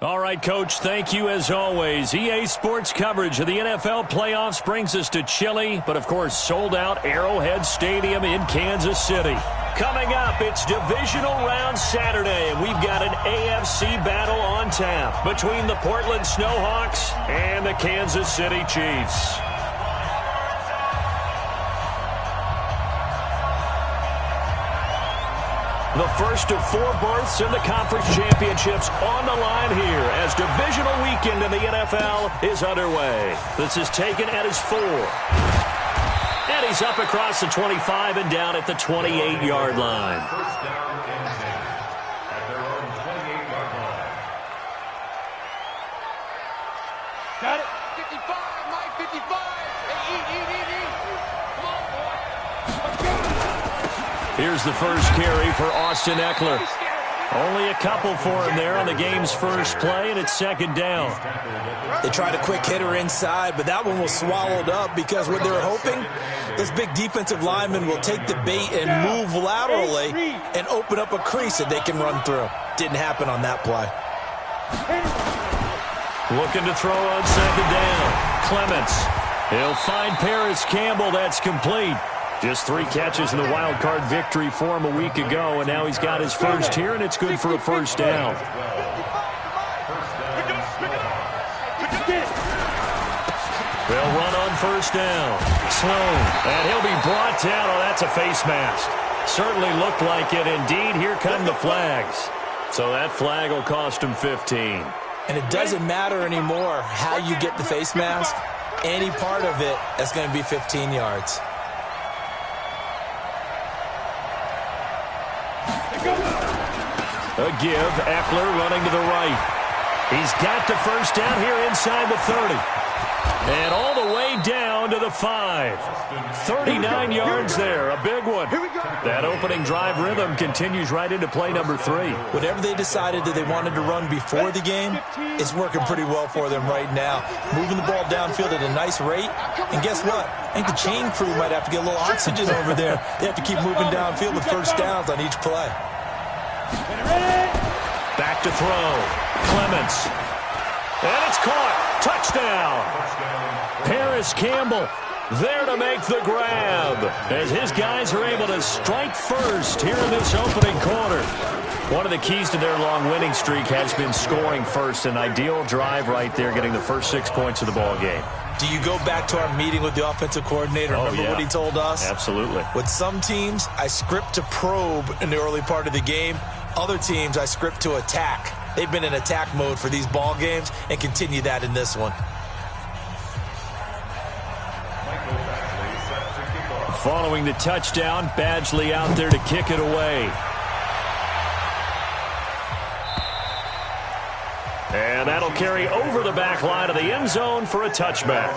All right, Coach, thank you as always. EA Sports coverage of the NFL playoffs brings us to chilly, but of course sold-out Arrowhead Stadium in Kansas City. Coming up, it's Divisional Round Saturday, and we've got an AFC battle on tap between the Portland Snowhawks and the Kansas City Chiefs. The first of 4 berths in the conference championships on the line here as divisional weekend in the NFL is underway. This is taken at his 4. And he's up across the 25 and down at the 28-yard line. First down and 10 at their own 28-yard line. Got it. 55, Mike, 55. Hey, eat. Come on, boy. Let's go. Here's the first carry for Austin Eckler. Only a couple for him there on the game's first play, and it's second down. They tried a quick hitter inside, but that one was swallowed up because what they were hoping, this big defensive lineman will take the bait and move laterally and open up a crease that they can run through. Didn't happen on that play. Looking to throw on second down. Clements. He'll find Paris Campbell. That's complete. Just 3 catches in the wild card victory for him a week ago, and now he's got his first here, and it's good for a first down. They'll run on first down. Sloan, and he'll be brought down. Oh, that's a face mask. Certainly looked like it. Indeed, here come the flags. So that flag will cost him 15. And it doesn't matter anymore how you get the face mask. Any part of it, that's going to be 15 yards. A give, Eckler running to the right. He's got the first down here inside the 30. And all the way down to the 5. 39 yards there, a big one. That opening drive rhythm continues right into play number 3. Whatever they decided that they wanted to run before the game, it's working pretty well for them right now. Moving the ball downfield at a nice rate. And guess what? I think the chain crew might have to get a little oxygen over there. They have to keep moving downfield with first downs on each play. Back to throw. Clements. And it's caught. Touchdown. Paris Campbell there to make the grab as his guys are able to strike first here in this opening quarter. One of the keys to their long winning streak has been scoring first. An ideal drive right there, getting the first 6 points of the ball game. Do you go back to our meeting with the offensive coordinator? Remember what he told us? Absolutely. With some teams, I script to probe in the early part of the game. Other teams, I script to attack. They've been in attack mode for these ball games and continue that in this one. Following the touchdown, Badgley out there to kick it away. And that'll carry over the back line of the end zone for a touchback.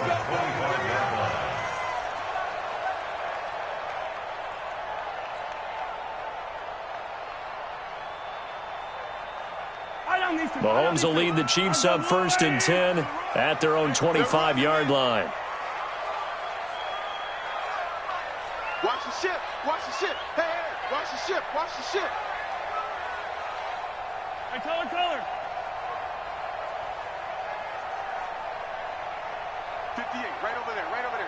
Mahomes will lead the Chiefs up first and 10 at their own 25-yard line. Watch the ship. Watch the ship. Hey, watch the ship. Watch the ship. Hey, color. 58, right over there.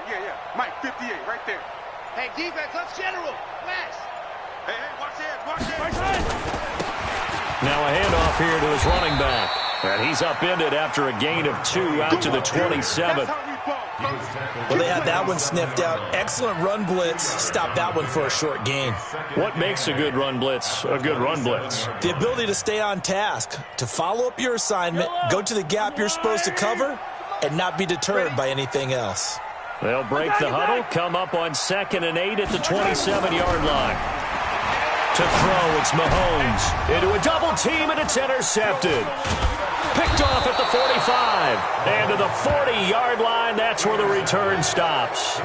Yeah. Mike, 58, right there. Hey, defense, let's general. West. Hey, watch the edge. Now a handoff here to his running back. And he's upended after a gain of 2 out to the 27. Well, they had that one sniffed out. Excellent run blitz. Stopped that one for a short gain. What makes a good run blitz a good run blitz? The ability to stay on task, to follow up your assignment, go to the gap you're supposed to cover, and not be deterred by anything else. They'll break the huddle, come up on 2nd and 8 at the 27-yard line. To throw, it's Mahomes. Into a double team, and it's intercepted. Picked off at the 45. And to the 40-yard line, that's where the return stops.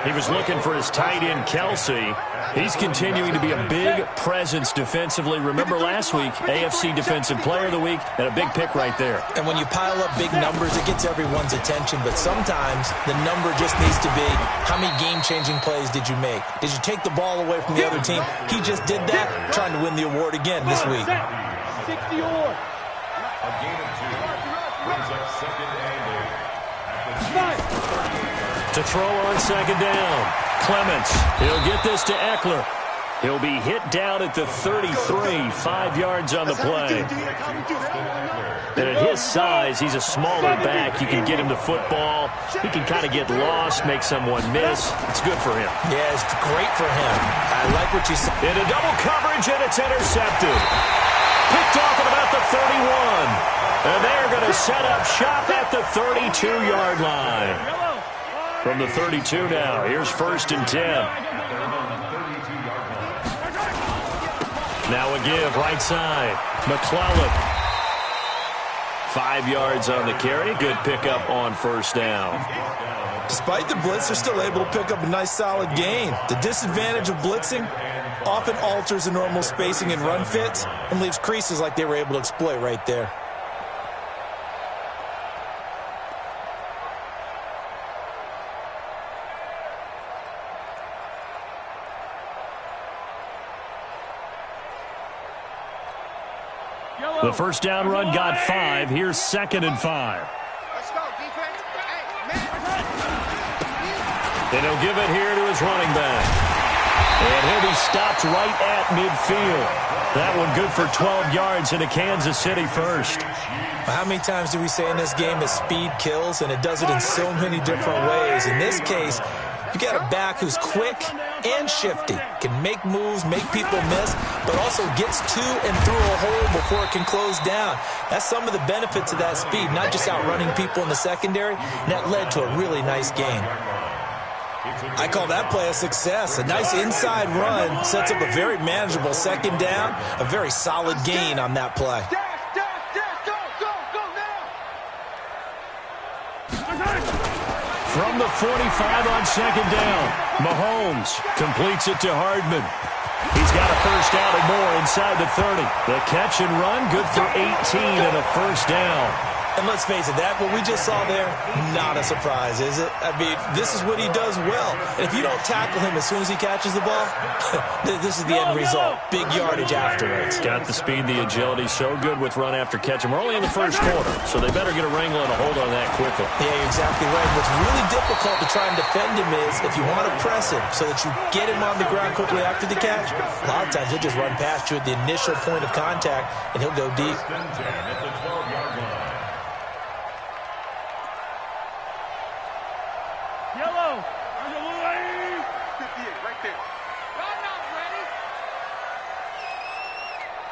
He was looking for his tight end, Kelsey. He's continuing to be a big presence defensively. Remember last week, AFC Defensive Player of the Week, and a big pick right there. And when you pile up big numbers, it gets everyone's attention. But sometimes the number just needs to be, how many game-changing plays did you make? Did you take the ball away from the other team? He just did that, trying to win the award again this week. 60 or. A gain of 2. Brings up second and 8. To throw on second down. Clements. He'll get this to Eckler. He'll be hit down at the 33, 5 yards on the play. And at his size, he's a smaller back. You can get him the football. He can kind of get lost, make someone miss. It's good for him. Yeah, it's great for him. I like what you said. In a double coverage, and it's intercepted. Picked off at about the 31. And they're going to set up shop at the 32-yard line. From the 32 now, here's 1st and 10. Now a give, right side. McClellan. 5 yards on the carry. Good pickup on 1st down. Despite the blitz, they're still able to pick up a nice solid gain. The disadvantage of blitzing often alters the normal spacing and run fits and leaves creases like they were able to exploit right there. The 1st down run got 5. Here's 2nd and 5. Let's go, defense. Hey, man. And he'll give it here to his running back. And he'll be stopped right at midfield. That one good for 12 yards into Kansas City 1st. How many times do we say in this game that speed kills, and it does it in so many different ways? In this case, you got a back who's quick and shifty, can make moves, make people miss, but also gets to and through a hole before it can close down. That's some of the benefits of that speed, not just outrunning people in the secondary, and that led to a really nice game. I call that play a success. A nice inside run sets up a very manageable 2nd down, a very solid gain on that play. From the 45 on 2nd down, Mahomes completes it to Hardman. He's got a 1st down and more inside the 30. The catch and run, good for 18 and a 1st down. And let's face it, that what we just saw there, not a surprise, is it? I mean, this is what he does well. And if you don't tackle him as soon as he catches the ball, this is the end result. Big yardage afterwards. Got the speed, the agility, so good with run after catch. And we're only in the 1st quarter, so they better get a wrangle and a hold on that quickly. Yeah, you're exactly right. What's really difficult to try and defend him is if you want to press him so that you get him on the ground quickly after the catch, a lot of times he'll just run past you at the initial point of contact, and he'll go deep. Yellow. 58, right there. Y'all not ready.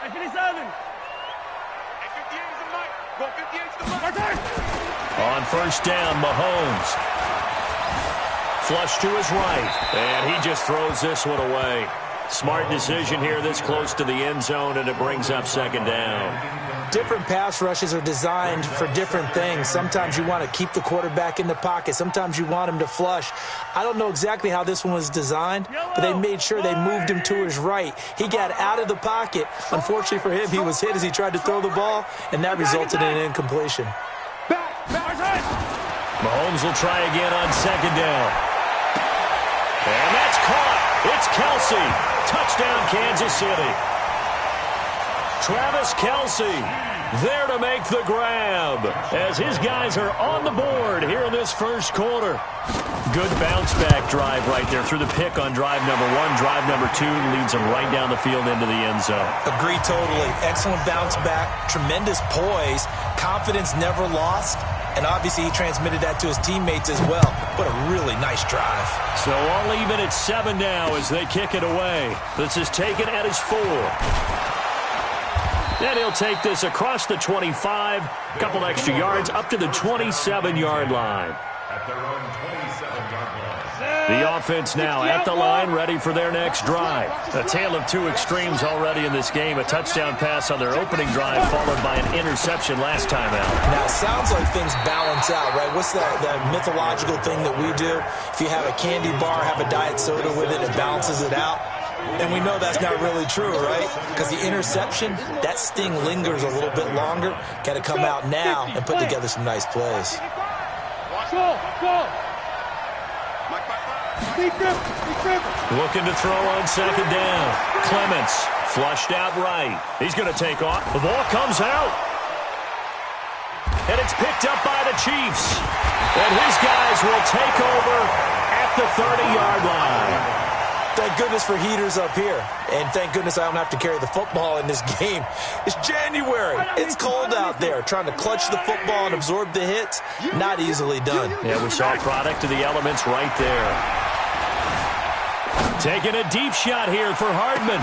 Hey, 57. Hey, 58 is the mic. Go 58 is the mic. On 1st down, Mahomes. Flush to his right, and he just throws this one away. Smart decision here this close to the end zone, and it brings up 2nd down. Different pass rushes are designed for different things. Sometimes you want to keep the quarterback in the pocket. Sometimes you want him to flush. I don't know exactly how this one was designed, but they made sure they moved him to his right. He got out of the pocket. Unfortunately for him, he was hit as he tried to throw the ball, and that resulted in an incompletion. Mahomes will try again on 2nd down. And that's caught. It's Kelsey. Touchdown, Kansas City. Travis Kelsey there to make the grab as his guys are on the board here in this 1st quarter. Good bounce-back drive right there through the pick on drive number 1. Drive number 2 leads him right down the field into the end zone. Agree totally. Excellent bounce-back, tremendous poise, confidence never lost, and obviously he transmitted that to his teammates as well. What a really nice drive. So all even at 7 now as they kick it away. This is taken at his 4. And he'll take this across the 25, a couple extra yards, up to the 27-yard line. At their own 27-yard line. The offense now at the line, ready for their next drive. A tale of two extremes already in this game. A touchdown pass on their opening drive, followed by an interception last time out. Now, it sounds like things balance out, right? What's that mythological thing that we do? If you have a candy bar, have a diet soda with it, it balances it out. And we know that's not really true, right? Because the interception, that sting lingers a little bit longer. Got to come out now and put together some nice plays. Looking to throw on 2nd down. Clements flushed out right. He's going to take off. The ball comes out. and it's picked up by the Chiefs. And his guys will take over at the 30-yard line. Thank goodness for heaters up here. And thank goodness I don't have to carry the football in this game. It's January. It's cold out there. Trying to clutch the football and absorb the hits, not easily done. Yeah, we saw a product of the elements right there. Taking a deep shot here for Hardman.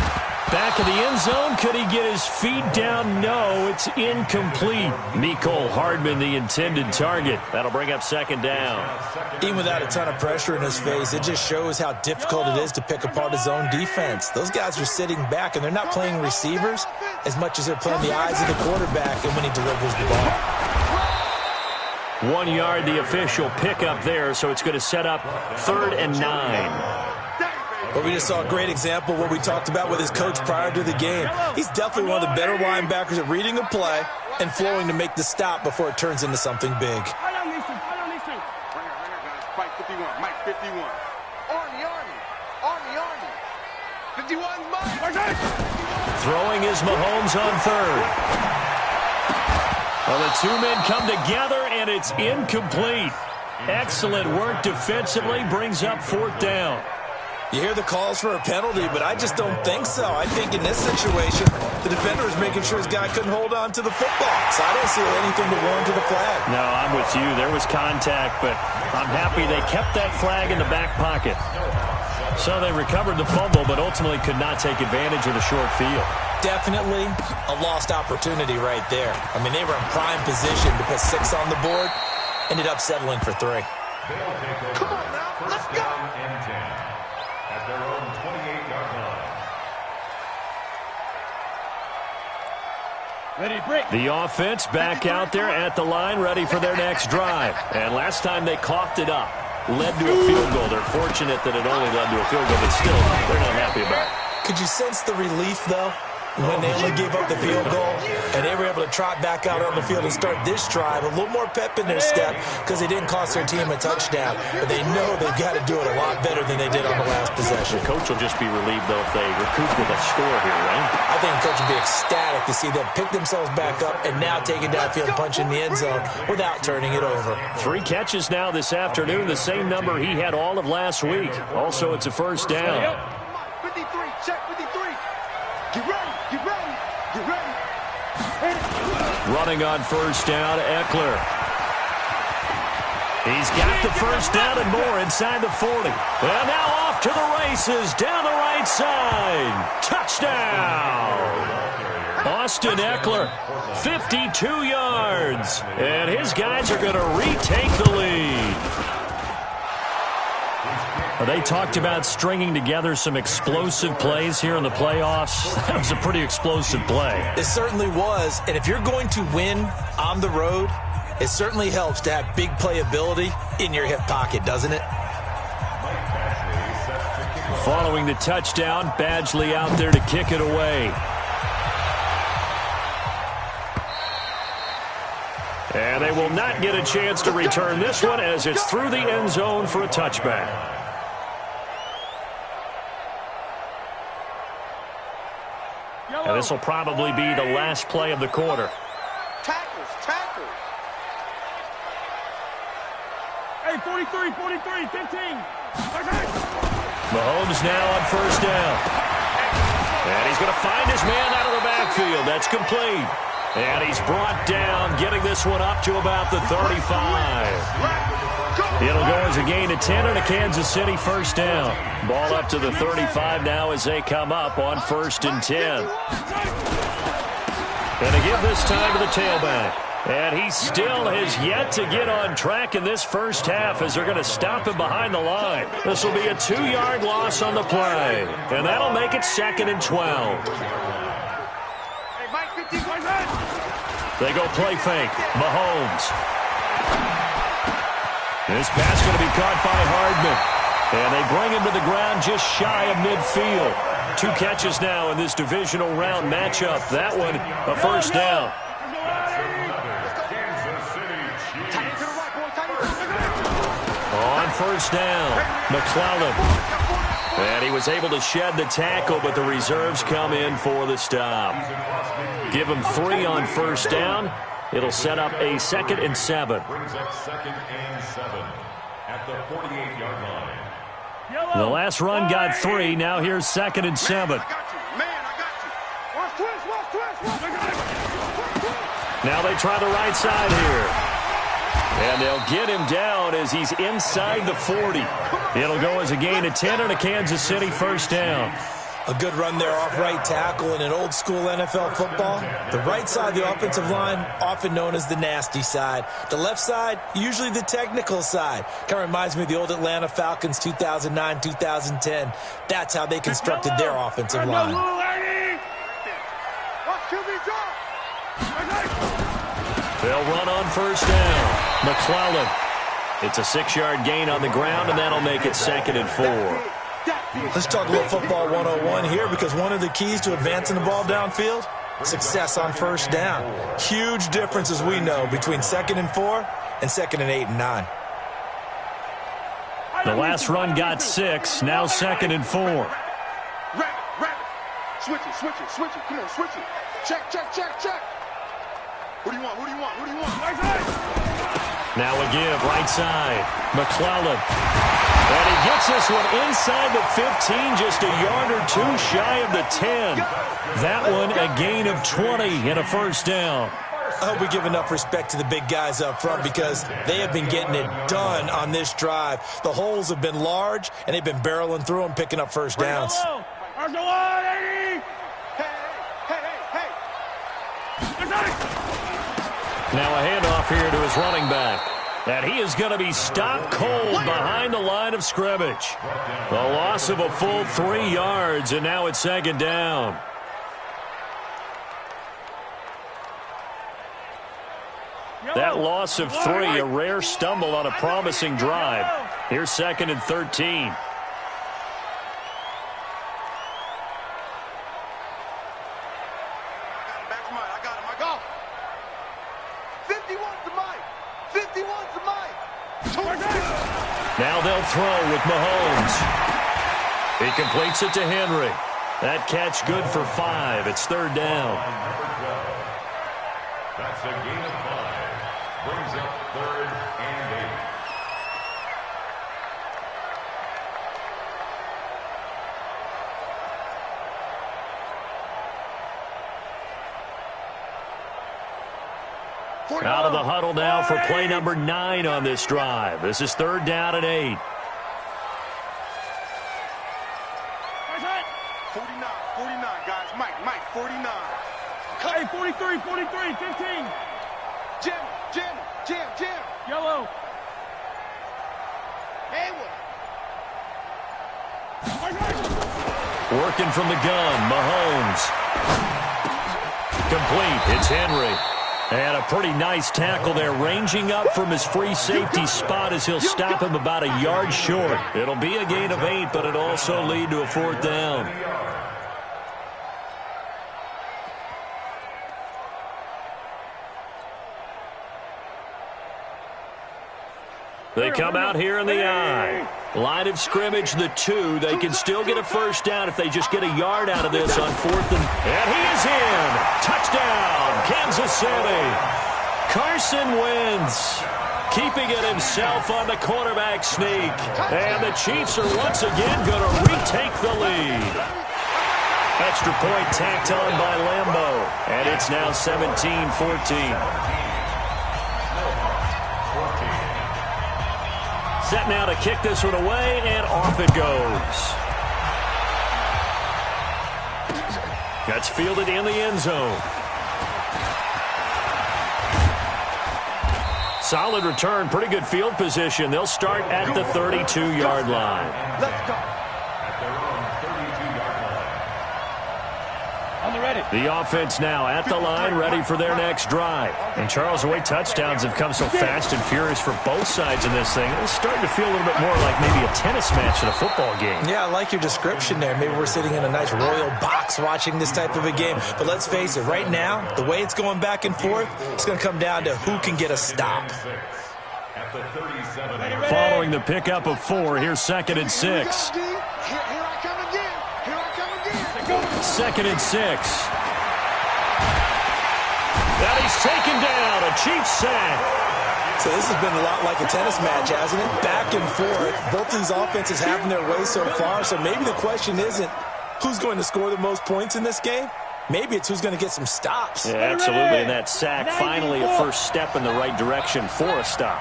Back of the end zone. Could he get his feet down? No, it's incomplete. Mecole Hardman, the intended target. That'll bring up second down. Even without a ton of pressure in his face, it just shows how difficult it is to pick apart his own defense. Those guys are sitting back, and they're not playing receivers as much as they're playing the eyes of the quarterback and when he delivers the ball. 1 yard, the official pickup there, so it's going to set up 3rd and 9. Well, we just saw a great example of what we talked about with his coach prior to the game. He's definitely one of the better linebackers at reading a play and flowing to make the stop before it turns into something big. Right here, guys. Mike 51. Mike 51. Army. 51's Mike. Throwing is Mahomes on 3rd. Well, the two men come together, and it's incomplete. Excellent work defensively, brings up 4th down. You hear the calls for a penalty, but I just don't think so. I think in this situation, the defender is making sure his guy couldn't hold on to the football. So I don't see anything to warrant to the flag. No, I'm with you. There was contact, but I'm happy they kept that flag in the back pocket. So they recovered the fumble, but ultimately could not take advantage of the short field. Definitely a lost opportunity right there. I mean, they were in prime position to put 6 on the board. Ended up settling for 3. Come on now. Let's go. Their own 28-yard line. Ready, break. The offense back out there at the line, ready for their next drive. And last time they coughed it up, led to a field goal. They're fortunate that it only led to a field goal, but still, they're not happy about it. Could you sense the relief, though, when they only gave up the field goal and they were able to trot back out on the field and start this drive? A little more pep in their step because they didn't cost their team a touchdown, but they know they've got to do it a lot better than they did on the last possession. The coach will just be relieved, though, if they recoup with a score here, right? I think the coach will be ecstatic to see them pick themselves back up and now take it downfield and punch in the end zone without turning it over. 3 catches now this afternoon, the same number he had all of last week. Also, it's a first down. 53, check 53. Get ready. Running on first down, Eckler. He's got the first down and more inside the 40. And now off to the races down the right side. Touchdown! Austin Eckler, 52 yards. And his guys are going to retake the lead. They talked about stringing together some explosive plays here in the playoffs. That was a pretty explosive play. It certainly was. And if you're going to win on the road, it certainly helps to have big playability in your hip pocket, doesn't it? Following the touchdown, Badgley out there to kick it away. And they will not get a chance to return this one as it's through the end zone for a touchback. And this will probably be the last play of the quarter. Tackles. Hey, 43, 15. Mahomes now on first down. And he's going to find his man out of the backfield. That's complete. And he's brought down, getting this one up to about the 35. It'll go as a gain of 10 and a Kansas City first down. Ball up to the 35 now as they come up on 1st and 10. And they give this time to the tailback. And he still has yet to get on track in this first half as they're going to stop him behind the line. This will be a 2-yard loss on the play. And that'll make it 2nd and 12. They go play fake. Mahomes. This pass going to be caught by Hardman. And they bring him to the ground just shy of midfield. 2 catches now in this divisional round matchup. That one, a first down. On first down, McClellan. And he was able to shed the tackle, but the reserves come in for the stop. Give him 3 on first down. It'll set up a 2nd and 7. Brings up 2nd and 7 at the 48-yard line. The last run got 3. Now here's 2nd and 7. Now they try the right side here. And they'll get him down as he's inside the 40. It'll go as a gain of 10 and a Kansas City 1st down. A good run there off right tackle in an old-school NFL football. The right side of the offensive line, often known as the nasty side. The left side, usually the technical side. Kind of reminds me of the old Atlanta Falcons 2009-2010. That's how they constructed their offensive line. They'll run on 1st down. McClellan. It's a 6-yard gain on the ground, and that'll make it 2nd and 4. Let's talk a little football 101 here, because one of the keys to advancing the ball downfield, success on 1st down. Huge difference, as we know, between 2nd and 4 and 2nd and 8 and 9. The last run got 6. Now 2nd and 4. Rabbit. Switch it. Come on, switch it. Check. Who do you want? Now a give, right side. McClellan. And he gets this one inside the 15, just a yard or 2 shy of the 10. That one a gain of 20 and a 1st down. I hope we give enough respect to the big guys up front, because they have been getting it done on this drive. The holes have been large, and they've been barreling through them, picking up 1st downs. Now a handoff here to his running back. And he is going to be stopped cold behind the line of scrimmage. The loss of a full 3 yards, and now it's 2nd down. That loss of 3, a rare stumble on a promising drive. Here's 2nd and 13. Now they'll throw with Mahomes. He completes it to Henry. That catch good for 5. It's 3rd down. That's a gain of 5. Brings up 3rd and 8. Out of the huddle now for play number 9 on this drive. This is 3rd down and 8. 49, guys. Mike, 49. Hey, 43, 15. Jam. Yellow. Haywood. Working from the gun, Mahomes. Complete. It's Henry. And a pretty nice tackle there, ranging up from his free safety spot as he'll stop him about a yard short. It'll be a gain of 8, but it'll also lead to a 4th down. They come out here in the I. Line of scrimmage, the 2. They can still get a 1st down if they just get a yard out of this on 4th and he is in. Touchdown, Kansas City. Carson wins, keeping it himself on the quarterback sneak. And the Chiefs are once again going to retake the lead. Extra point tacked on by Lambeau. And it's now 17-14. Set now to kick this one away, and off it goes. That's fielded in the end zone. Solid return, pretty good field position. They'll start at the 32-yard line. Let's go. The offense now at the line, ready for their next drive. And Charles, the way touchdowns have come so fast and furious for both sides in this thing, it's starting to feel a little bit more like maybe a tennis match in a football game. Yeah, I like your description there. Maybe we're sitting in a nice royal box watching this type of a game. But let's face it, right now, the way it's going back and forth, it's going to come down to who can get a stop. Following the pickup of 4, here's 2nd and 6. 2nd and 6. And he's taken down. A Chiefs sack. So this has been a lot like a tennis match, hasn't it? Back and forth. Both these offenses having their way so far. So maybe the question isn't who's going to score the most points in this game. Maybe it's who's going to get some stops. Yeah, absolutely. And that sack, finally a first step in the right direction for a stop.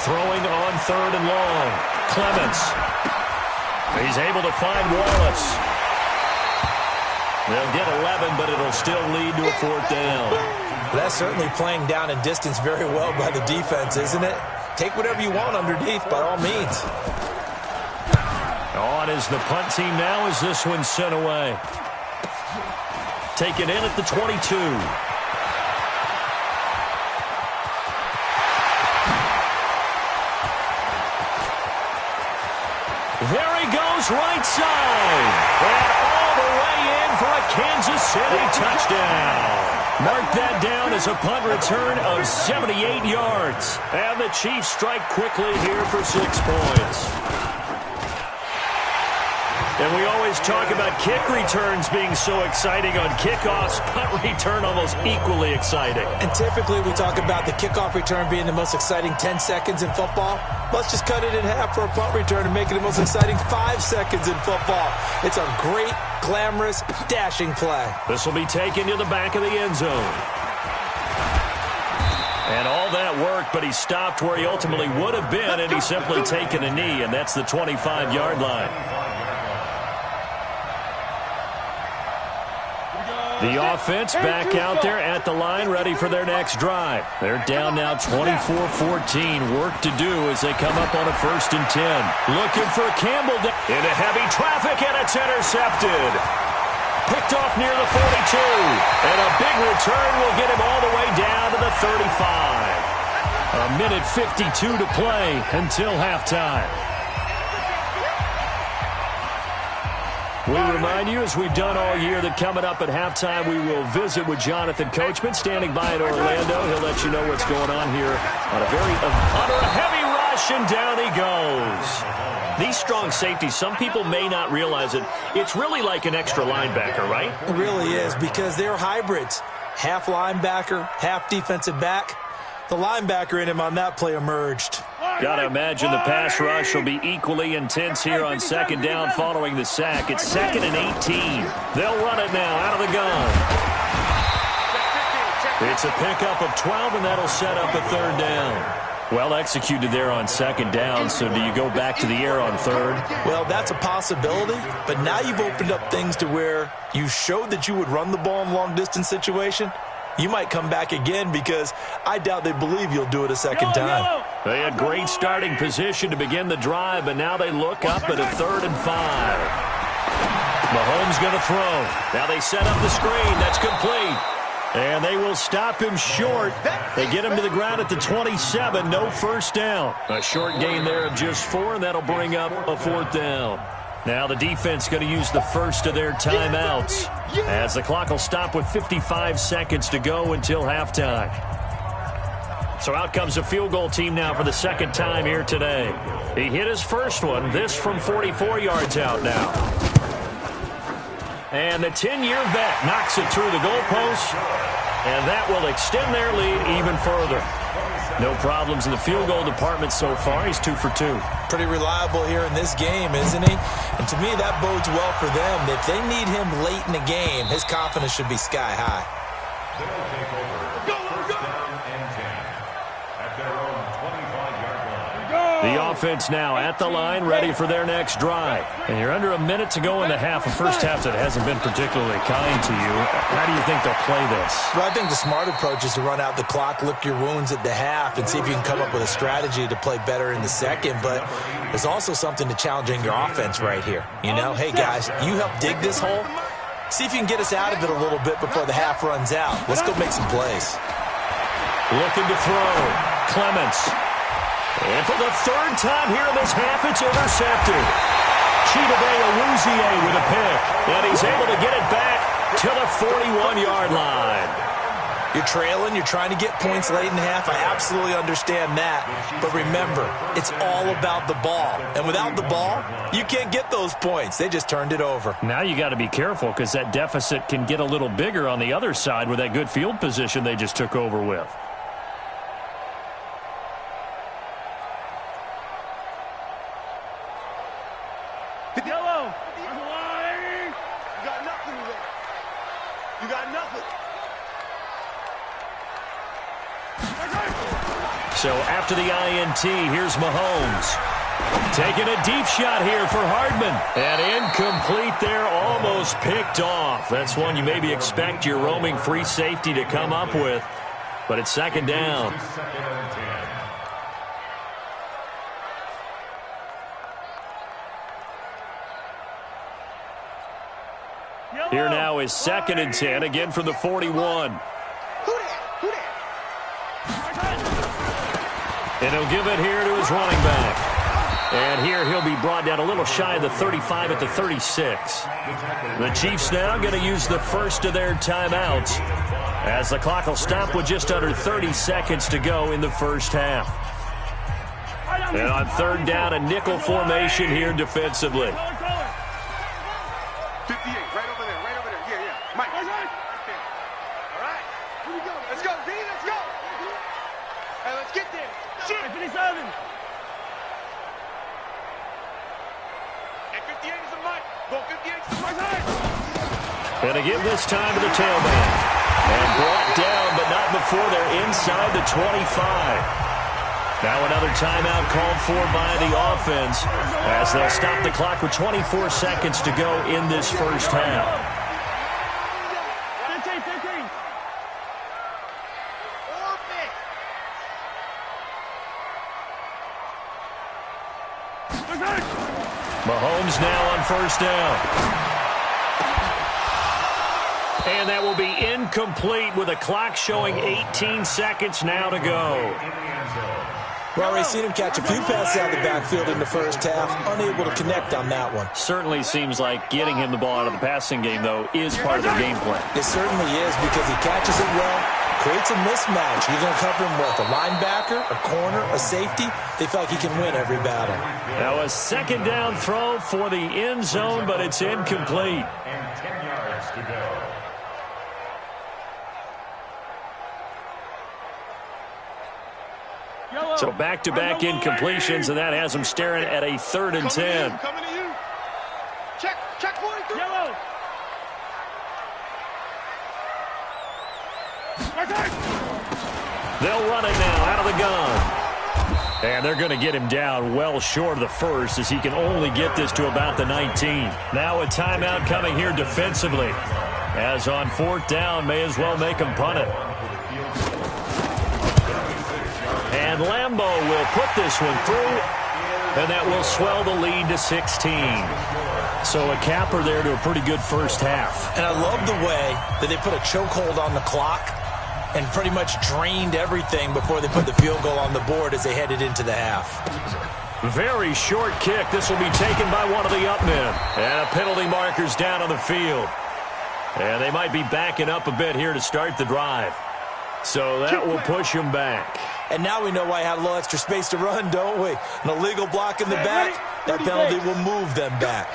Throwing on 3rd and long. Clements. He's able to find Wallace. They'll get 11, but it'll still lead to a 4th down. That's certainly playing down in distance very well by the defense, isn't it? Take whatever you want underneath, by all means. On is the punt team now as this one's sent away. Taken in at the 22. There he goes, right side. And all the way in for a Kansas City touchdown. Mark that down as a punt return of 78 yards. And the Chiefs strike quickly here for 6 points. And we always talk about kick returns being so exciting on kickoffs. Punt return almost equally exciting. And typically we talk about the kickoff return being the most exciting 10 seconds in football. Let's just cut it in half for a punt return and make it the most exciting 5 seconds in football. It's a great, glamorous, dashing play. This will be taken to the back of the end zone. And all that worked, but he stopped where he ultimately would have been, and he's simply taken a knee, and that's the 25-yard line. The offense back out there at the line, ready for their next drive. They're down now 24-14. Work to do as they come up on a 1st and 10. Looking for Campbell into heavy traffic, and it's intercepted. Picked off near the 42. And a big return will get him all the way down to the 35. A minute 52 to play until halftime. We remind you, as we've done all year, that coming up at halftime, we will visit with Jonathan Coachman, standing by in Orlando. He'll let you know what's going on here on under a heavy rush, and down he goes. These strong safeties, some people may not realize it. It's really like an extra linebacker, right? It really is, because they're hybrids. Half linebacker, half defensive back. The linebacker in him on that play emerged. Got to imagine the pass rush will be equally intense here on 2nd down following the sack. It's 2nd and 18. They'll run it now out of the gun. It's a pickup of 12, and that'll set up a 3rd down. Well executed there on 2nd down, so do you go back to the air on 3rd? Well, that's a possibility, but now you've opened up things to where you showed that you would run the ball in long-distance situation. You might come back again, because I doubt they believe you'll do it a 2nd time. They had great starting position to begin the drive, but now they look up at a 3rd and 5. Mahomes going to throw. Now they set up the screen. That's complete. And they will stop him short. They get him to the ground at the 27. No 1st down. A short gain there of just 4, and that'll bring up a 4th down. Now the defense going to use the first of their timeouts, as the clock will stop with 55 seconds to go until halftime. So out comes a field goal team now for the 2nd time here today. He hit his first one, this from 44 yards out now. And the 10-year vet knocks it through the goalpost, and that will extend their lead even further. No problems in the field goal department so far. He's 2 for 2. Pretty reliable here in this game, isn't he? And to me, that bodes well for them. If they need him late in the game, his confidence should be sky high. They'll take over 1st down and 10 at their own 25-yard line. The offense now at the line, ready for their next drive. And you're under a minute to go in the half. A first half that hasn't been particularly kind to you. How do you think they'll play this? Well, I think the smart approach is to run out the clock, lick your wounds at the half, and see if you can come up with a strategy to play better in the 2nd. But there's also something to challenging your offense right here. You know, hey, guys, you help dig this hole. See if you can get us out of it a little bit before the half runs out. Let's go make some plays. Looking to throw. Clements. And for the 3rd time here in this half, it's intercepted. Chidobe Awuzie with a pick. And he's able to get it back to the 41-yard line. You're trailing, you're trying to get points late in half. I absolutely understand that. But remember, it's all about the ball. And without the ball, you can't get those points. They just turned it over. Now you got to be careful because that deficit can get a little bigger on the other side with that good field position they just took over with. Yellow. You got nothing today. You got nothing. So after the INT, here's Mahomes. Taking a deep shot here for Hardman. And incomplete there, almost picked off. That's one you maybe expect your roaming free safety to come up with. But it's second down. Here now is 2nd and 10, again from the 41. And he'll give it here to his running back. And here he'll be brought down a little shy of the 35 at the 36. The Chiefs now going to use the first of their timeouts as the clock will stop with just under 30 seconds to go in the first half. And on 3rd down, a nickel formation here defensively. 58, right over there, yeah. Mike, right there. All right, here we go. Let's go, D, let's go. Hey, let's get there. Shit. 57. Hey, 58 is the Mike. Go 58 is the right. And to give this time to the tailback. And brought down, but not before they're inside the 25. Now another timeout called for by the offense as they'll stop the clock with 24 seconds to go in this first half. 15. Mahomes now on 1st down. And that will be incomplete with a clock showing 18 seconds now to go. We've already seen him catch a few passes out of the backfield in the first half, unable to connect on that one. Certainly seems like getting him the ball out of the passing game, though, is part of their game plan. It certainly is because he catches it well, creates a mismatch. You're going to cover him with a linebacker, a corner, a safety. They feel like he can win every battle. Now a 2nd down throw for the end zone, but it's incomplete. And 10 yards to go. So back-to-back incompletions, and that has them staring at a 3rd and 10. Coming to you. Check 43. Yellow. They'll run it now out of the gun. And they're going to get him down well short of the first as he can only get this to about the 19. Now a timeout coming here defensively. As on 4th down, may as well make him punt it. And Lambeau will put this one through, and that will swell the lead to 16. So a capper there to a pretty good first half. And I love the way that they put a chokehold on the clock and pretty much drained everything before they put the field goal on the board as they headed into the half. Very short kick. This will be taken by one of the up men. And a penalty marker's down on the field. And they might be backing up a bit here to start the drive. So that will push them back. And now we know why I had a little extra space to run, don't we? An illegal block in the back, that penalty will move them back.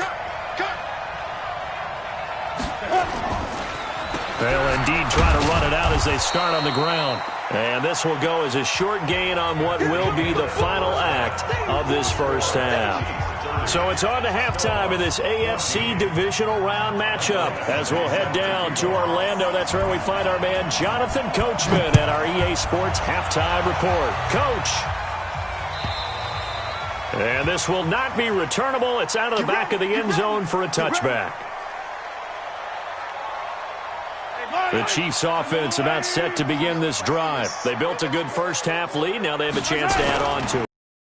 They'll indeed try to run it out as they start on the ground. And this will go as a short gain on what will be the final act of this first half. So it's on to halftime in this AFC divisional round matchup as we'll head down to Orlando. That's where we find our man Jonathan Coachman at our EA Sports halftime report. Coach. And this will not be returnable. It's out of the back of the end zone for a touchback. The Chiefs offense about set to begin this drive. They built a good first half lead. Now they have a chance to add on to it.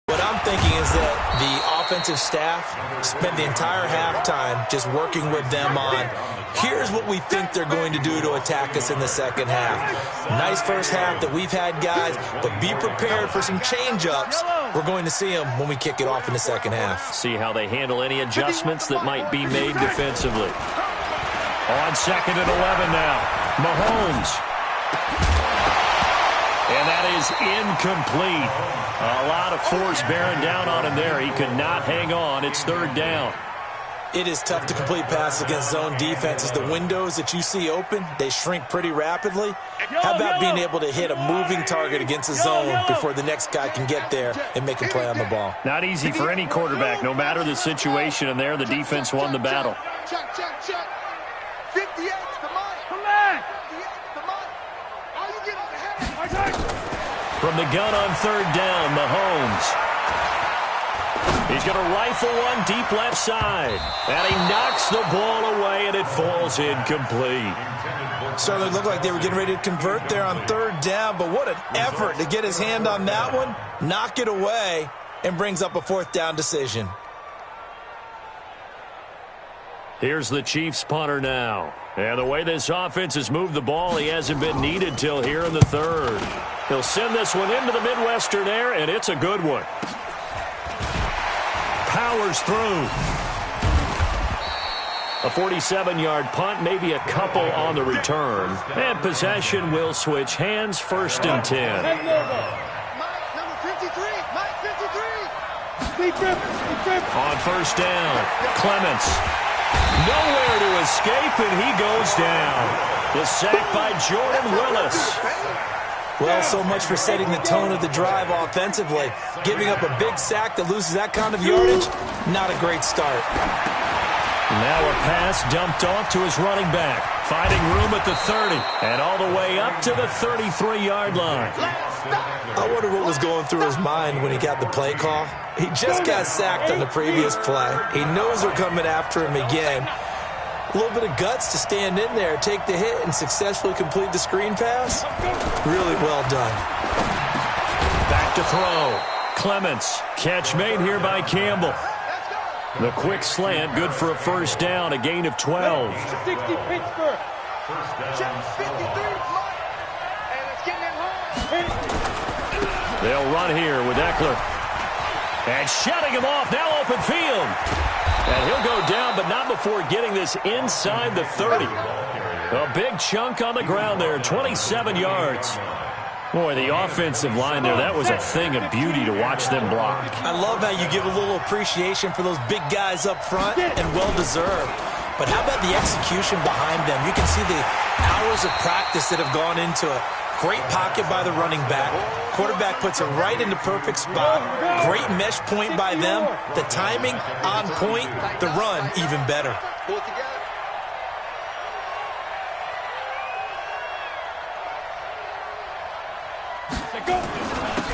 What I'm thinking is that the offensive staff spent the entire halftime just working with them on, here's what we think they're going to do to attack us in the second half. Nice first half that we've had, guys, but be prepared for some change-ups. We're going to see them when we kick it off in the second half. See how they handle any adjustments that might be made defensively. On 2nd and 11 now. Mahomes. And that is incomplete. A lot of force bearing down on him there. He could not hang on. It's third down. It is tough to complete passes against zone defenses. The windows that you see open, they shrink pretty rapidly. How about being able to hit a moving target against a zone before the next guy can get there and make a play on the ball? Not easy for any quarterback, no matter the situation, and there the defense won the battle. Check. 58, come on. 58, come on. All you get is a head. From the gun on third down, Mahomes. He's going to rifle one deep left side. And he knocks the ball away, and it falls incomplete. Certainly looked like they were getting ready to convert there on third down, but what an effort to get his hand on that one, knock it away, and brings up a fourth down decision. Here's the Chiefs punter now. And the way this offense has moved the ball, he hasn't been needed till here in the third. He'll send this one into the Midwestern air, and it's a good one. Powers through. A 47-yard punt, maybe a couple on the return. And possession will switch hands, 1st and 10. Mike, number 53. On first down, Clements. Nowhere to escape, and he goes down. The sack by Jordan Willis. Well, so much for setting the tone of the drive offensively. Giving up a big sack that loses that kind of yardage, not a great start. Now a pass dumped off to his running back. Finding room at the 30 and all the way up to the 33-yard line. I wonder what was going through his mind when he got the play call. He just got sacked on the previous play. He knows they're coming after him again. A little bit of guts to stand in there, take the hit, and successfully complete the screen pass. Really well done. Back to throw. Clements. Catch made here by Campbell. The quick slant, good for a first down, a gain of 12. 60 Pittsburgh. Check 53, and it's getting in home. They'll run here with Eckler. And shutting him off, now open field. And he'll go down, but not before getting this inside the 30. A big chunk on the ground there, 27 yards. Boy, the offensive line there, that was a thing of beauty to watch them block. I love how you give a little appreciation for those big guys up front, and well-deserved. But how about the execution behind them? You can see the hours of practice that have gone into it. Great pocket by the running back. Quarterback puts it right in the perfect spot. Great mesh point by them. The timing on point. The run even better. Pull it together.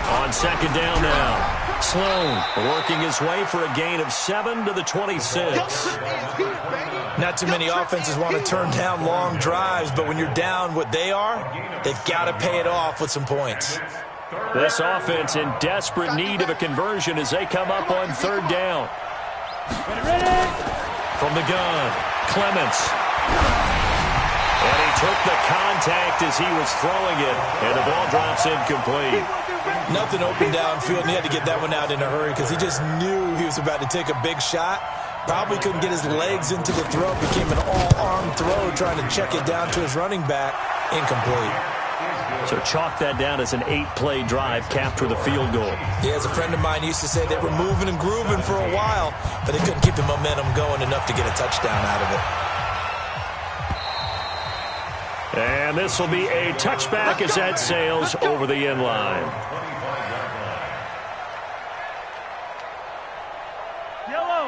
On second down now. Sloan working his way for a gain of 7 to the 26. Not too many offenses want to turn down long drives, but when you're down what they are, they've got to pay it off with some points. This offense in desperate need of a conversion as they come up on third down. From the gun, Clements. And he took the contact as he was throwing it, and the ball drops incomplete. Nothing open downfield, and he had to get that one out in a hurry because he just knew he was about to take a big shot. Probably couldn't get his legs into the throw. Became an all-arm throw trying to check it down to his running back. Incomplete. So chalk that down as an 8-play drive capped with a field goal. Yeah, as a friend of mine used to say, they were moving and grooving for a while, but they couldn't keep the momentum going enough to get a touchdown out of it. And this will be a touchback as that sails over the end line.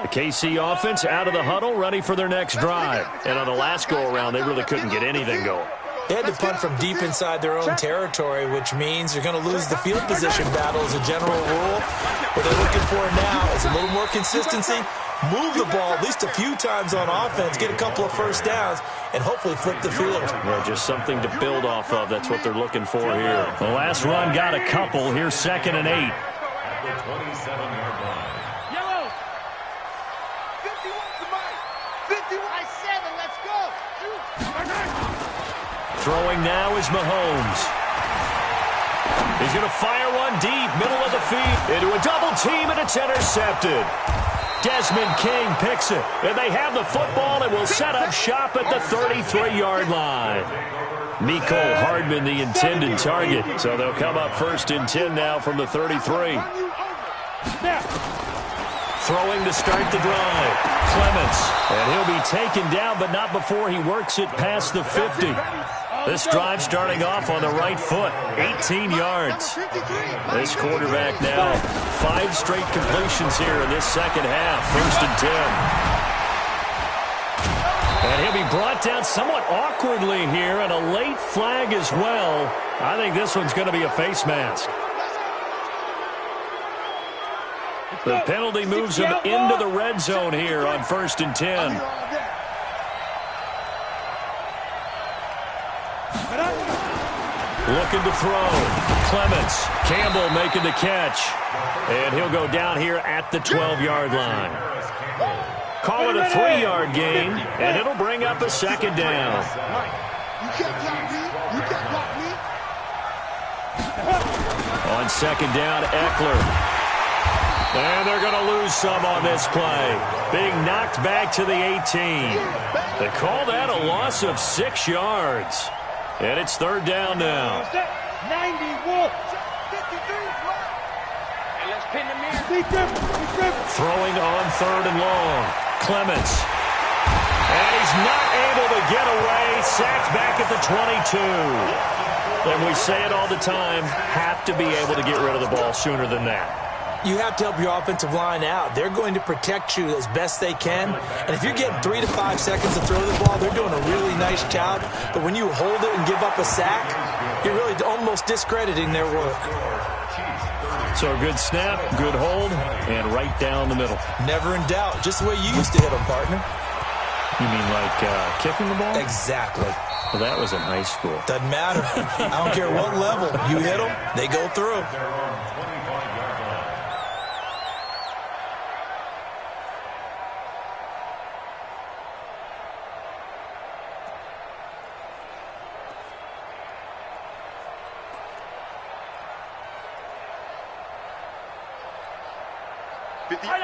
The KC offense out of the huddle, ready for their next drive. And on the last go-around, they really couldn't get anything going. They had to punt from deep inside their own territory, which means you're going to lose the field position battle as a general rule. What they're looking for now is a little more consistency, move the ball at least a few times on offense, get a couple of first downs, and hopefully flip the field. Well, just something to build off of. That's what they're looking for here. The last run got a couple. Here's 2nd and 8. At the 27-yard line. Yellow. 51 to Mike. 51-7. Let's go. Throwing now is Mahomes. He's going to fire one deep, middle of the field, into a double team, and it's intercepted. Desmond King picks it, and they have the football and will set up shop at the 33-yard line. Mecole Hardman, the intended target. So they'll come up 1st and 10 now from the 33. Throwing to start the drive. Clements. And he'll be taken down, but not before he works it past the 50. This drive starting off on the right foot. 18 yards. This quarterback now 5 straight completions here in this second half. 1st and 10. And he'll be brought down somewhat awkwardly here, and a late flag as well. I think this one's going to be a face mask. The penalty moves him into the red zone here on 1st and 10. Looking to throw. Clements. Campbell making the catch. And he'll go down here at the 12-yard line. Call it a 3-yard gain, and it'll bring up a 2nd down. On 2nd down, Eckler. And they're going to lose some on this play. Being knocked back to the 18. They call that a loss of 6 yards. And it's 3rd down now. 91. Throwing on 3rd and long. Clements. And he's not able to get away. Sacked back at the 22. And we say it all the time, have to be able to get rid of the ball sooner than that. You have to help your offensive line out. They're going to protect you as best they can. And if you're getting 3 to 5 seconds to throw the ball, they're doing a really nice job. But when you hold it and give up a sack, you're really almost discrediting their work. So a good snap, good hold, and right down the middle. Never in doubt. Just the way you used to hit them, partner. You mean like kicking the ball? Exactly. Well, that was in high school. Doesn't matter. I don't care what level. You hit them, they go through.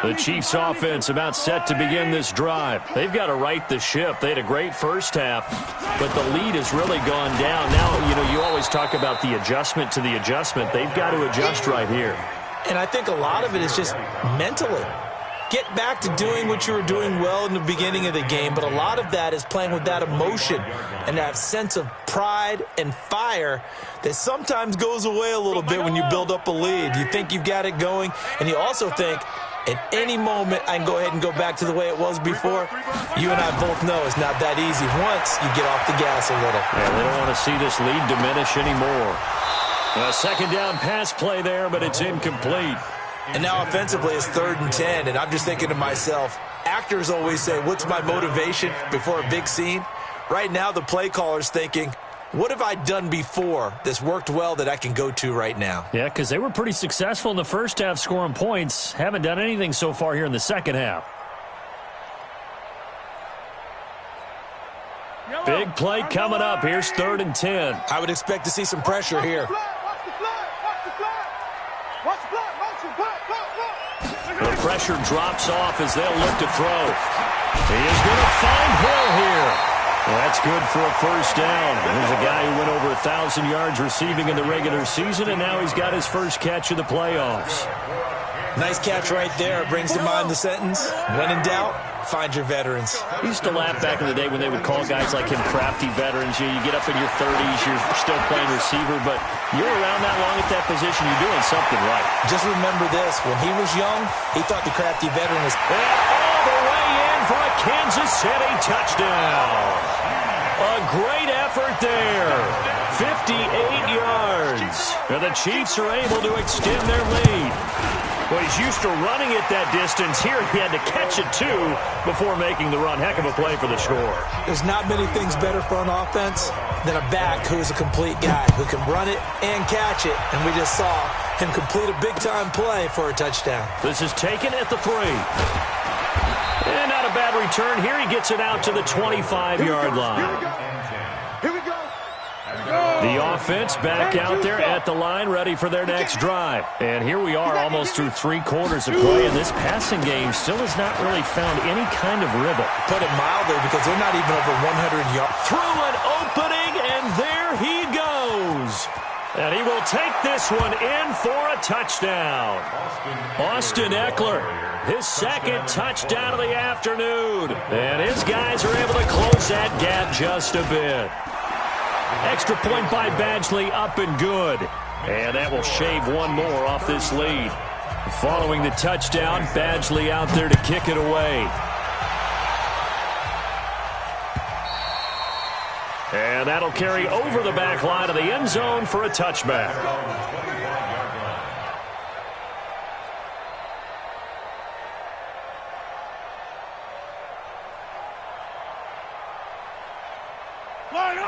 The Chiefs offense about set to begin this drive. They've got to right the ship. They had a great first half, but the lead has really gone down. Now, you always talk about the adjustment to the adjustment. They've got to adjust right here. And I think a lot of it is just mentally. Get back to doing what you were doing well in the beginning of the game, but a lot of that is playing with that emotion and that sense of pride and fire that sometimes goes away a little bit when you build up a lead. You think you've got it going, and you also think, at any moment, I can go ahead and go back to the way it was before. You and I both know it's not that easy once you get off the gas a little. Yeah, they don't want to see this lead diminish anymore. A 2nd down pass play there, but it's incomplete. And now offensively it's 3rd and 10, and I'm just thinking to myself, actors always say, what's my motivation before a big scene? Right now the play caller's thinking, what have I done before that's worked well that I can go to right now? Yeah, because they were pretty successful in the first half scoring points. Haven't done anything so far here in the second half. Big play coming up. Here's 3rd and 10. I would expect to see some pressure here. The pressure drops off as they'll look to throw. He is going to find Hill here. That's good for a 1st down. There's a guy who went over 1,000 yards receiving in the regular season, and now he's got his first catch of the playoffs. Nice catch right there. Brings to mind the sentence, when in doubt, find your veterans. I used to laugh back in the day when they would call guys like him crafty veterans. You get up in your 30s, you're still playing receiver, but you're around that long at that position, you're doing something right. Just remember this, when he was young, he thought the crafty veteran was... And all the way in for a Kansas City touchdown. A great effort there. 58 yards. And the Chiefs are able to extend their lead. Well, he's used to running it that distance. Here he had to catch it, too, before making the run. Heck of a play for the score. There's not many things better for an offense than a back who is a complete guy, who can run it and catch it. And we just saw him complete a big-time play for a touchdown. This is taken at the 3. And not a bad return. Here he gets it out to the 25-yard line. Here we go. The offense back out there at the line, ready for their next drive. And here we are almost through 3 quarters of play, and this passing game still has not really found any kind of rhythm. Put it mildly, because they're not even over 100 yards. Through an opening, and there And he will take this one in for a touchdown. Austin Eckler, his second touchdown of the afternoon. And his guys are able to close that gap just a bit. Extra point by Badgley, up and good. And that will shave one more off this lead. Following the touchdown, Badgley out there to kick it away. And that'll carry over the back line of the end zone for a touchback.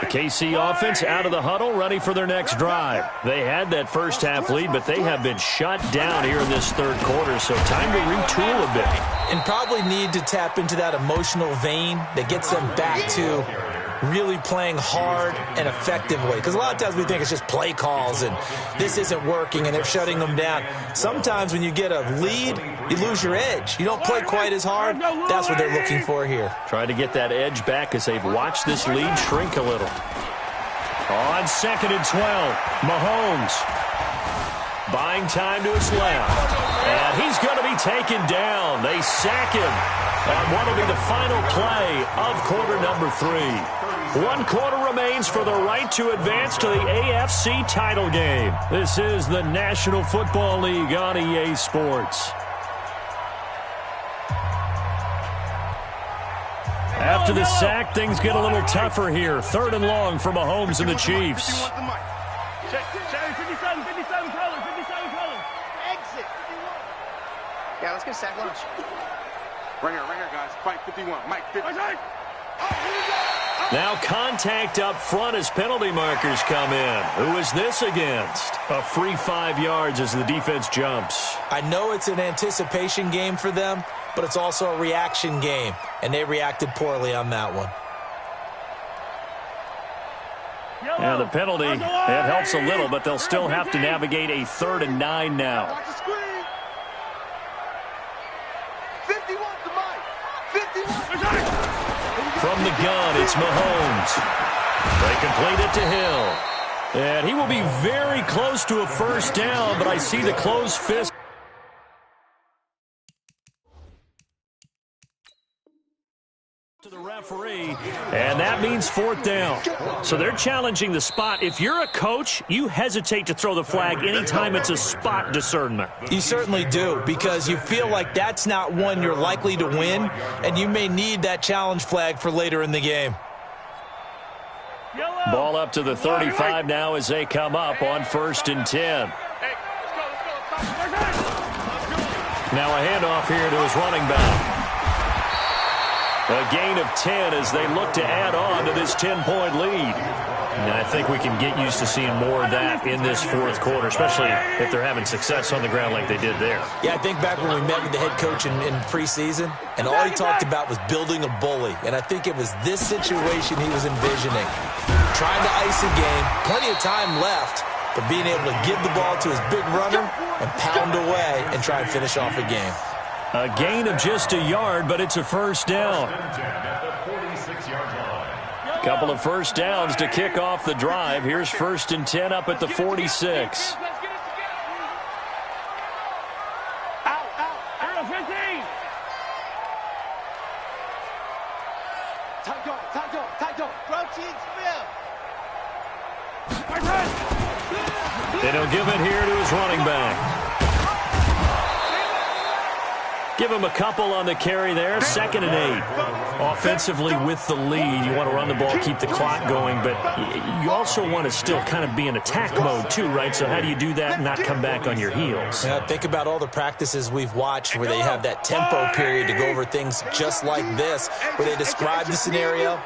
The KC offense out of the huddle, ready for their next drive. They had that first half lead, but they have been shut down here in this third quarter, so time to retool a bit. And probably need to tap into that emotional vein that gets them back to really playing hard and effectively. Because a lot of times we think it's just play calls and this isn't working and they're shutting them down. Sometimes when you get a lead, you lose your edge. You don't play quite as hard. That's what they're looking for here. Trying to get that edge back as they've watched this lead shrink a little. On 2nd and 12, Mahomes buying time to his left. And he's going to be taken down. They sack him on what will be the final play of quarter number 3. 1 quarter remains for the right to advance to the AFC title game. This is the National Football League on EA Sports. After the sack, things get a little tougher here. 3rd and long for Mahomes and the Chiefs. Yeah, let's get a sack lunch. Right here, guys. Fight 51. Mike 50. Now contact up front as penalty markers come in. Who is this against? A free 5 yards as the defense jumps. I know it's an anticipation game for them, but it's also a reaction game, and they reacted poorly on that one. Yeah, the penalty, it helps a little, but they'll still have to navigate a 3rd and 9 now. Watch the screen. 51 to Mike. 51. From the gun, it's Mahomes. They complete it to Hill. And he will be very close to a first down, but I see the closed fist. To the referee, and that means 4th down. So they're challenging the spot. If you're a coach, you hesitate to throw the flag anytime it's a spot discernment. You certainly do, because you feel like that's not one you're likely to win, and you may need that challenge flag for later in the game. Ball up to the 35 now as they come up on 1st and 10. Now a handoff here to his running back. A gain of 10 as they look to add on to this 10-point lead. And I think we can get used to seeing more of that in this 4th quarter, especially if they're having success on the ground like they did there. Yeah, I think back when we met with the head coach in preseason, and all he talked about was building a bully. And I think it was this situation he was envisioning. Trying to ice a game, plenty of time left, but being able to give the ball to his big runner and pound away and try and finish off a game. A gain of just a yard, but it's a first down. Couple of first downs to kick off the drive. Here's 1st and 10 up at the 46. And he'll give it here to his running back. Give him a couple on the carry there. 2nd and 8. Offensively with the lead, you want to run the ball, keep the clock going, but you also want to still kind of be in attack mode too, right? So how do you do that and not come back on your heels? Yeah, think about all the practices we've watched where they have that tempo period to go over things just like this, where they describe the scenario,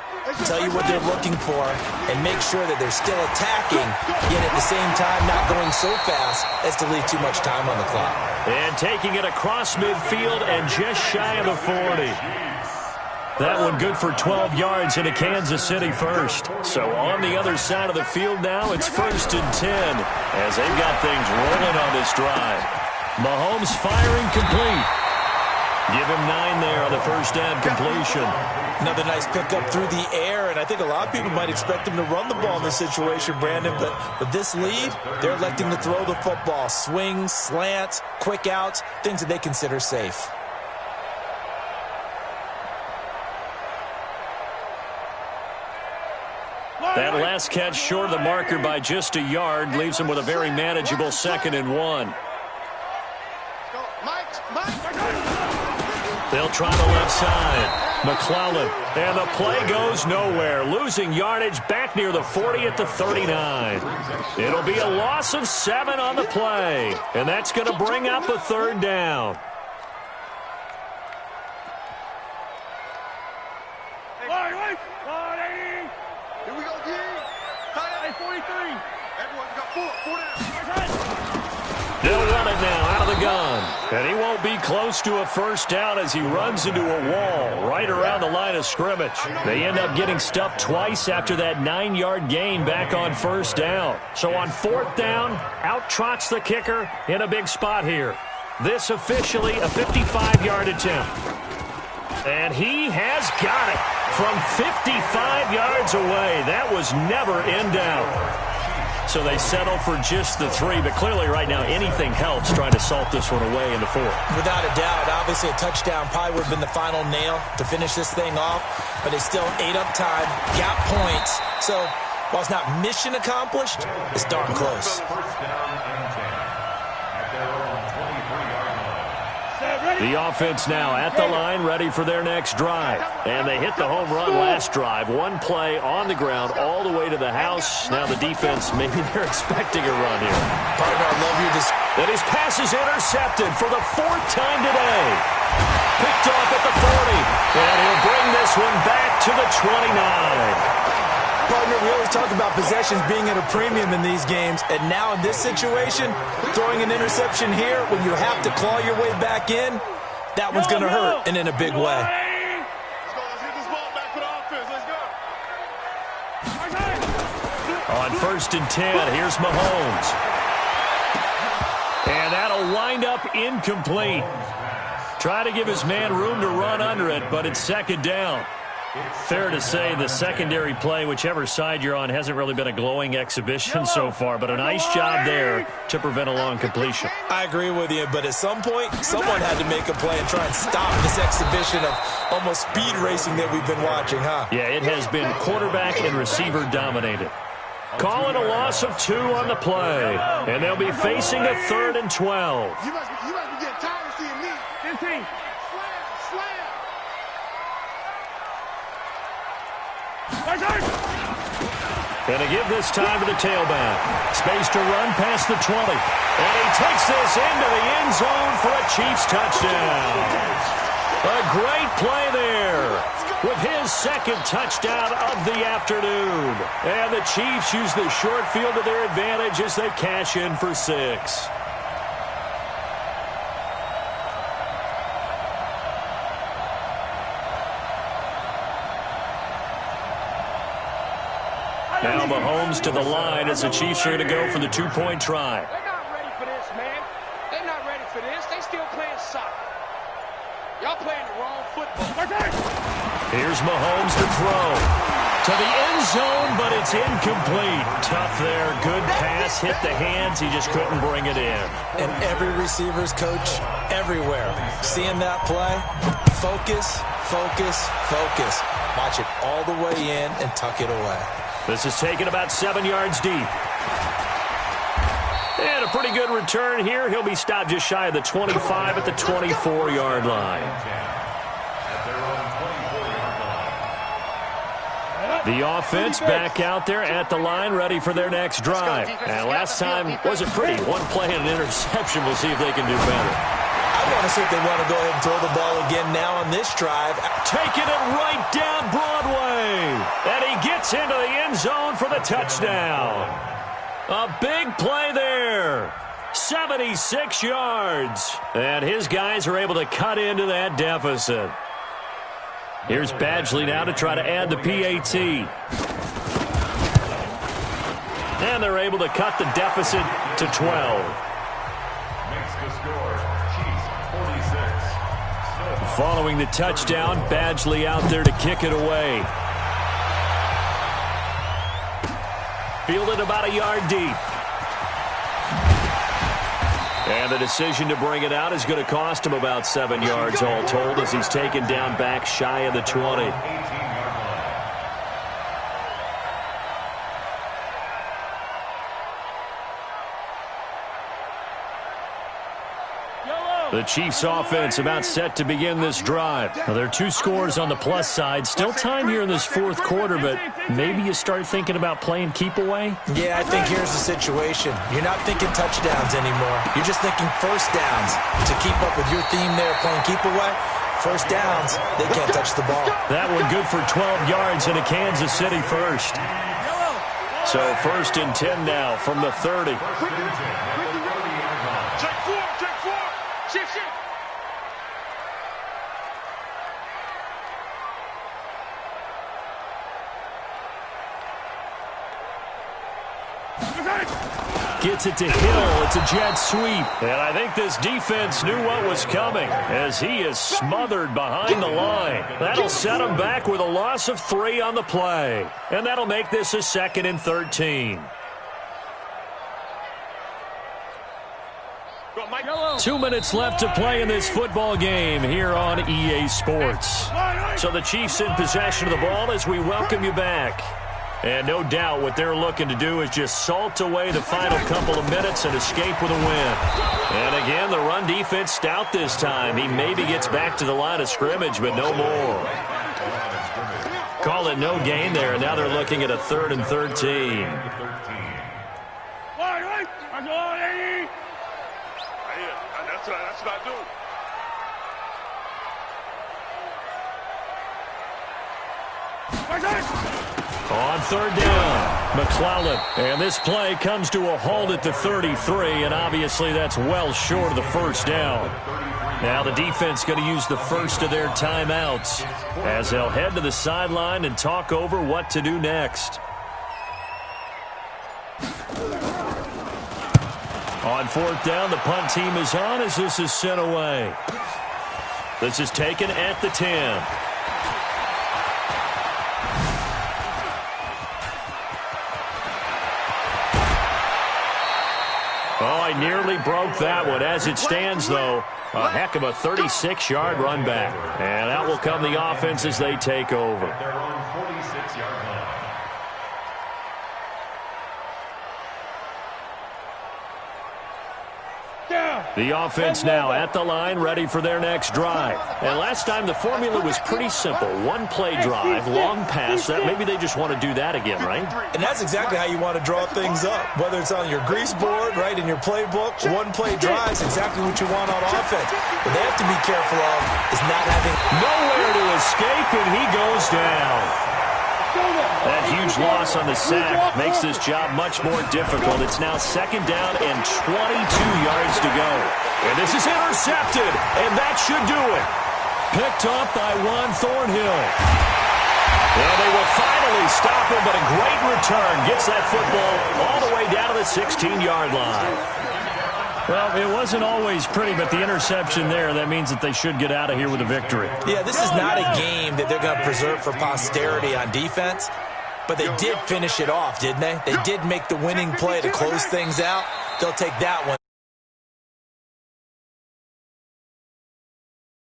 tell you what they're looking for, and make sure that they're still attacking, yet at the same time not going so fast as to leave too much time on the clock. And taking it across midfield and just shy of the 40. That one good for 12 yards into Kansas City first. So on the other side of the field now, it's 1st and 10 as they've got things rolling on this drive. Mahomes firing complete. Give him 9 there on the first down completion. Another nice pickup through the air, and I think a lot of people might expect him to run the ball in this situation, Brandon, but with this lead, they're electing to throw the football. Swings, slants, quick outs, things that they consider safe. That last catch short of the marker by just a yard leaves him with a very manageable 2nd and 1. They'll try the left side. McClellan, and the play goes nowhere. Losing yardage back near the 40 at the 39. It'll be a loss of 7 on the play, and that's going to bring up a 3rd down. Here we go, G. Hey, 43. Everyone's got 4 down. They'll run it now out of the gun. And he won't be close to a first down as he runs into a wall right around the line of scrimmage. They end up getting stuffed twice after that 9-yard gain back on first down. So on 4th down, out trots the kicker in a big spot here. This officially a 55-yard attempt. And he has got it from 55 yards away. That was never in doubt. So they settle for just the 3, but clearly right now anything helps trying to salt this one away in the 4th. Without a doubt, obviously a touchdown probably would have been the final nail to finish this thing off, but they still ate up time, got points. So while it's not mission accomplished, it's darn close. The offense now at the line, ready for their next drive. And they hit the home run last drive. 1 play on the ground all the way to the house. Now the defense, maybe they're expecting a run here. Partner, I love your And his pass is intercepted for the 4th time today. Picked off at the 40. And he'll bring this one back to the 29. Partner, we always talk about possessions being at a premium in these games, and now in this situation, throwing an interception here when you have to claw your way back in, that one's going to hurt, and in a big way. Let's get this ball back for the offense. Let's go. On 1st and 10, here's Mahomes. And that'll wind up incomplete. Try to give his man room to run under it, but it's 2nd down. Fair to say the secondary play, whichever side you're on, hasn't really been a glowing exhibition so far, but a nice job there to prevent a long completion. I agree with you, but at some point, someone had to make a play and try and stop this exhibition of almost speed racing that we've been watching, huh? Yeah, it has been quarterback and receiver dominated. Calling a loss of 2 on the play, and they'll be facing a 3rd and 12. You must be getting tired of seeing me. 15. Slam. And to give this time to the tailback. Space to run past the 20. And he takes this into the end zone for a Chiefs touchdown. A great play there with his 2nd touchdown of the afternoon. And the Chiefs use the short field to their advantage as they cash in for 6. Now Mahomes to the line as the Chiefs are going to go for the 2-point try. They're not ready for this, man. They're not ready for this. They still playing soccer. Y'all playing the wrong football. Here's Mahomes to throw. To the end zone, but it's incomplete. Tough there. Good pass. Hit the hands. He just couldn't bring it in. And every receiver's coach everywhere. Seeing that play, focus, focus, focus. Watch it all the way in and tuck it away. This is taken about 7 yards deep. And a pretty good return here. He'll be stopped just shy of the 25 at the 24-yard line. The offense back out there at the line, ready for their next drive. And last time wasn't pretty. 1 play and an interception. We'll see if they can do better. I want to see if they want to go ahead and throw the ball again now on this drive. Taking it right down Broadway. And he gets into the end zone for the touchdown. A big play there. 76 yards. And his guys are able to cut into that deficit. Here's Badgley now to try to add the PAT. And they're able to cut the deficit to 12. Makes the score Chiefs 46, Snowhawks Following the touchdown, Badgley out there to kick it away. Fielded about a yard deep. And the decision to bring it out is going to cost him about 7 yards all told as he's taken down back shy of the 20. The Chiefs offense about set to begin this drive. Now, there are 2 scores on the plus side. Still time here in this fourth quarter, but maybe you start thinking about playing keep away? Yeah, I think here's the situation. You're not thinking touchdowns anymore. You're just thinking first downs. To keep up with your theme there, playing keep away, first downs, they can't touch the ball. That one good for 12 yards in a Kansas City first. So 1st and 10 now from the 30. Shift. Gets it to Hill. It's a jet sweep. And I think this defense knew what was coming as he is smothered behind the line. That'll set him back with a loss of 3 on the play. And that'll make this a 2nd and 13. 2 minutes left to play in this football game here on EA Sports. So the Chiefs in possession of the ball as we welcome you back. And no doubt what they're looking to do is just salt away the final couple of minutes and escape with a win. And again, the run defense stout this time. He maybe gets back to the line of scrimmage, but no more. Call it no gain there, and now they're looking at a 3rd and 13. That's what I do. On 3rd down, McClellan. And this play comes to a halt at the 33, and obviously that's well short of the first down. Now the defense going to use the first of their timeouts as they'll head to the sideline and talk over what to do next. On 4th down, the punt team is on as this is sent away. This is taken at the 10. Oh, I nearly broke that one. As it stands, though, a heck of a 36-yard run back. And out will come the offense as they take over. Their own 46-yard line. The offense now at the line, ready for their next drive. And last time the formula was pretty simple. One play drive, long pass. That maybe they just want to do that again, right? And that's exactly how you want to draw things up. Whether it's on your grease board, right, in your playbook, one play drive is exactly what you want on offense. What they have to be careful of is not having nowhere to escape, and he goes down. That huge loss on the sack makes this job much more difficult. It's now 2nd down and 22 yards to go. And this is intercepted, and that should do it. Picked up by Juan Thornhill. Well, they will finally stop him, but a great return gets that football all the way down to the 16-yard line. Well, it wasn't always pretty, but the interception there, that means that they should get out of here with a victory. Yeah, this is not a game that they're going to preserve for posterity on defense, but they did finish it off, didn't they? They did make the winning play to close things out. They'll take that one.